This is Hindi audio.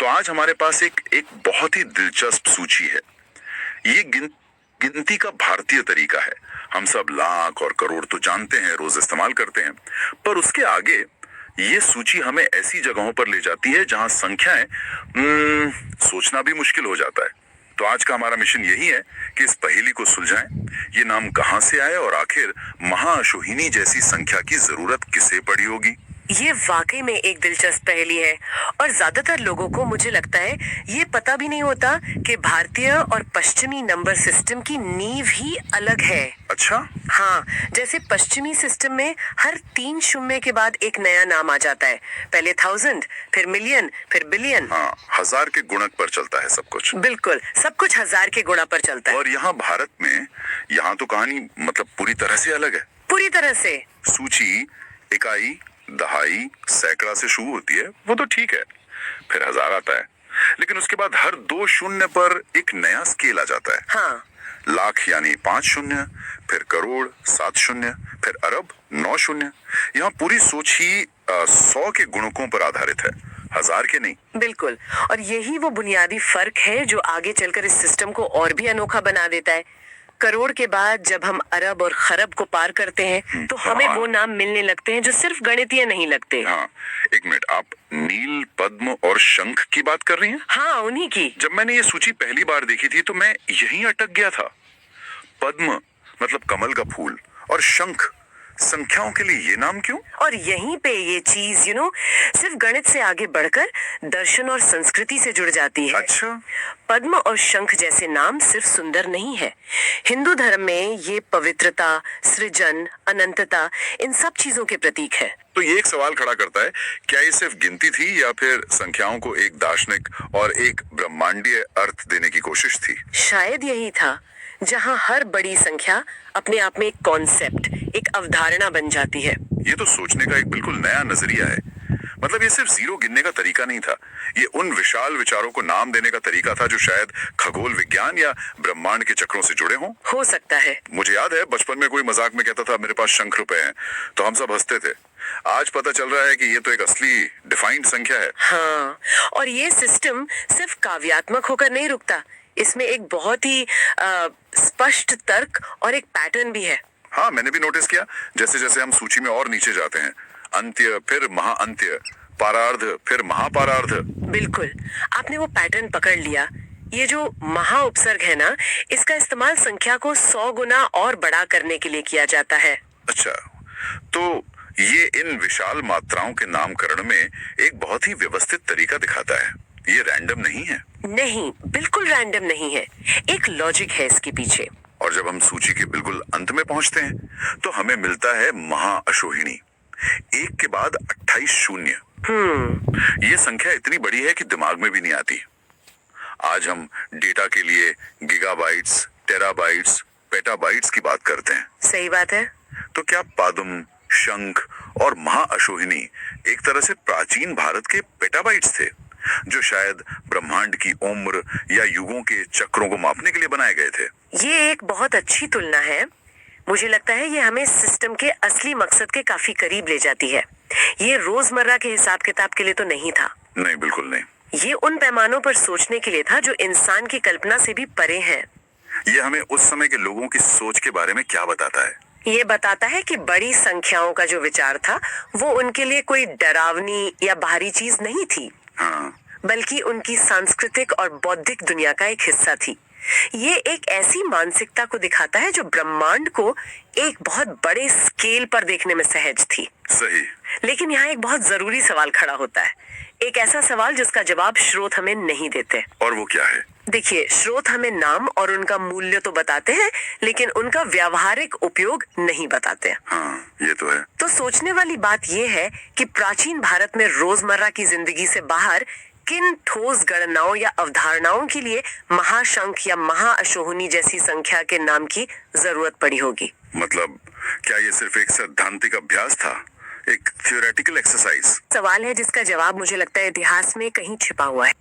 तो आज हमारे पास एक एक बहुत ही दिलचस्प सूची है। ये गिनती का भारतीय तरीका है। हम सब लाख और करोड़ तो जानते हैं, रोज इस्तेमाल करते हैं, पर उसके आगे ये सूची हमें ऐसी जगहों पर ले जाती है जहां संख्याएं सोचना भी मुश्किल हो जाता है। तो आज का हमारा मिशन यही है कि इस पहेली को सुलझाएं। ये नाम कहां से आए और आखिर महाअशोहिनी जैसी संख्या की जरूरत किसे पड़ी होगी। ये वाकई में एक दिलचस्प पहेली है और ज्यादातर लोगों को मुझे लगता है ये पता भी नहीं होता कि भारतीय और पश्चिमी नंबर सिस्टम की नींव ही अलग है। अच्छा। हाँ, जैसे पश्चिमी सिस्टम में हर 3 शून्य के बाद एक नया नाम आ जाता है। पहले 1000, फिर मिलियन, फिर बिलियन। हाँ, हजार के गुणक पर चलता है सब कुछ। बिल्कुल, सब कुछ 1000 के गुणा पर चलता है। और यहाँ भारत में यहाँ तो कहानी मतलब पूरी तरह से अलग है। पूरी तरह से। सूची इकाई, दहाई, सैकड़ा से शुरू होती है, वो तो ठीक है, फिर हजार आता है, लेकिन उसके बाद हर 2 शून्य पर एक नया स्केल आ जाता है। हाँ, लाख यानी 5 शून्य, फिर करोड़ 7 शून्य, फिर अरब 9 शून्य। यहाँ पूरी सोच ही 100 के गुणकों पर आधारित है, हजार के नहीं। बिल्कुल, और यही वो बुनियादी फर्क है जो आगे चलकर इस सिस्टम को और भी अनोखा बना देता है। करोड़ के बाद जब हम अरब और खरब को पार करते हैं तो हमें वो नाम मिलने लगते हैं जो सिर्फ गणितीय नहीं लगते। हाँ, एक मिनट, आप नील, पद्म और शंख की बात कर रही हैं? हाँ, उन्हीं की। जब मैंने ये सूची पहली बार देखी थी तो मैं यहीं अटक गया था। पद्म मतलब कमल का फूल और शंख संख्याओं के लिए ये नाम क्यों? और यहीं पे ये चीज सिर्फ गणित से आगे बढ़कर दर्शन और संस्कृति से जुड़ जाती है। अच्छा। पद्म और शंख जैसे नाम सिर्फ सुंदर नहीं है, हिंदू धर्म में ये पवित्रता, सृजन, अनंतता, इन सब चीजों के प्रतीक है। तो ये एक सवाल खड़ा करता है, क्या ये सिर्फ गिनती थी या फिर संख्याओं को एक दार्शनिक और एक ब्रह्मांडीय अर्थ देने की कोशिश थी? शायद यही था, जहां हर बड़ी संख्या अपने आप में एक कॉन्सेप्ट, एक अवधारणा बन जाती है। ये तो सोचने का एक बिल्कुल नया नजरिया है। मतलब ये सिर्फ जीरो गिनने का तरीका नहीं था, ये उन विशाल विचारों को नाम देने का तरीका था जो शायद खगोल विज्ञान या ब्रह्मांड के चक्रों से जुड़े हों। हो सकता है। मुझे याद है बचपन में कोई मजाक में कहता था मेरे पास शंख रुपए हैं, तो हम सब हंसते थे। आज पता चल रहा है कि ये तो एक असली डिफाइंड संख्या है। हाँ, और ये सिस्टम सिर्फ काव्यात्मक होकर नहीं रुकता, इसमें एक बहुत ही स्पष्ट तर्क और एक पैटर्न भी है। हाँ, मैंने भी नोटिस किया, जैसे जैसे हम सूची में और नीचे जाते हैं, अंत्य फिर महाअंत्य, पारार्ध फिर महापारार्ध। बिल्कुल, आपने वो पैटर्न पकड़ लिया। ये जो महा उपसर्ग है ना, इसका इस्तेमाल संख्या को 100 गुना और बड़ा करने के लिए किया जाता है। अच्छा, तो ये इन विशाल मात्राओं के नामकरण में एक बहुत ही व्यवस्थित तरीका दिखाता है। ये रैंडम नहीं है। नहीं, बिल्कुल रैंडम नहीं है, एक लॉजिक है इसके पीछे। और जब हम सूची के बिल्कुल अंत में पहुंचते हैं तो हमें मिलता है महाअशोहिनी, 1 के बाद 28 शून्य। ये संख्या इतनी बड़ी है कि दिमाग में भी नहीं आती। आज हम डेटा के लिए गीगाबाइट्स, टेराबाइट्स, पेटाबाइट्स की बात करते हैं। सही बात है। तो क्या पद्म, शंख और महाअशोहिनी एक तरह से प्राचीन भारत के पेटाबाइट्स थे, जो शायद ब्रह्मांड की उम्र या युगों के चक्रों को मापने के लिए बनाए गए थे? ये एक बहुत अच्छी तुलना है। मुझे लगता है ये हमें सिस्टम के असली मकसद के काफी करीब ले जाती है। ये रोजमर्रा के हिसाब किताब के लिए तो नहीं था। नहीं, बिल्कुल नहीं। ये उन पैमानों पर सोचने के लिए था जो इंसान की कल्पना से भी परे हैं। ये हमें उस समय के लोगों की सोच के बारे में क्या बताता है? ये बताता है कि बड़ी संख्याओं का जो विचार था वो उनके लिए कोई डरावनी या बाहरी चीज नहीं थी। हाँ। बल्कि उनकी सांस्कृतिक और बौद्धिक दुनिया का एक हिस्सा थी। ये एक ऐसी मानसिकता को दिखाता है जो ब्रह्मांड को एक बहुत बड़े स्केल पर देखने में सहज थी। सही। लेकिन यहाँ एक बहुत जरूरी सवाल खड़ा होता है, एक ऐसा सवाल जिसका जवाब स्रोत हमें नहीं देते। और वो क्या है? देखिए, स्रोत हमें नाम और उनका मूल्य तो बताते हैं, लेकिन उनका व्यावहारिक उपयोग नहीं बताते हैं। हाँ, ये तो है। तो सोचने वाली बात यह है कि प्राचीन भारत में रोजमर्रा की जिंदगी से बाहर किन ठोस गणनाओं या अवधारणाओं के लिए महाशंख या महाअशोहिनी जैसी संख्या के नाम की जरूरत पड़ी होगी। मतलब क्या ये सिर्फ एक सैद्धांतिक अभ्यास था, एक थियोरेटिकल एक्सरसाइज? सवाल है जिसका जवाब मुझे लगता है इतिहास में कहीं छिपा हुआ है।